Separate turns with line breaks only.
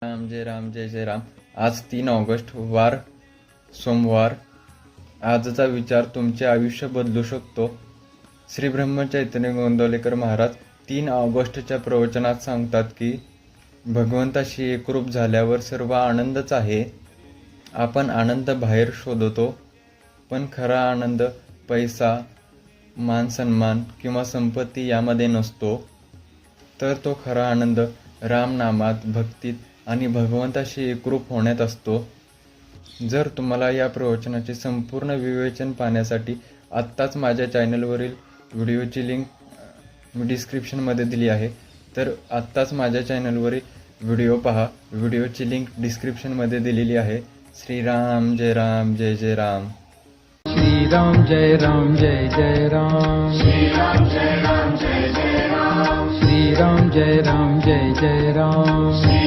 राम जय जय राम। आज 3 ऑगस्ट वार सोमवार। आजचा विचार तुमचे आयुष्य बदलू शकतो। श्री ब्रह्मचैतन्य गोंदवलेकर महाराज 3 ऑगस्टच्या प्रवचनात सांगतात की भगवंताशी एकरूप झाल्यावर सर्व आनंदच आहे। आपण आनंद बाहेर शोधतो, पण खरा आनंद पैसा, मान सन्मान किंवा संपत्ती यामध्ये नसतो, तर तो खरा आनंद रामनामात, भक्तीत आणि भगवंताशी एकरूप होण्यात असतो। जर तुम्हाला या प्रवचनाचे संपूर्ण विवेचन पाहण्यासाठी आत्ताच माझ्या चॅनलवरील व्हिडिओची लिंक मी डिस्क्रिप्शनमध्ये दिली आहे, तर आत्ताच माझ्या चॅनलवरील व्हिडिओ पहा। व्हिडिओची लिंक डिस्क्रिप्शनमध्ये दिलेली आहे। श्रीराम जय राम जय जय राम।
श्रीराम जय राम जय जय राम।
श्रीराम जय राम जय जय राम।
श्रीराम जय राम जय जय राम।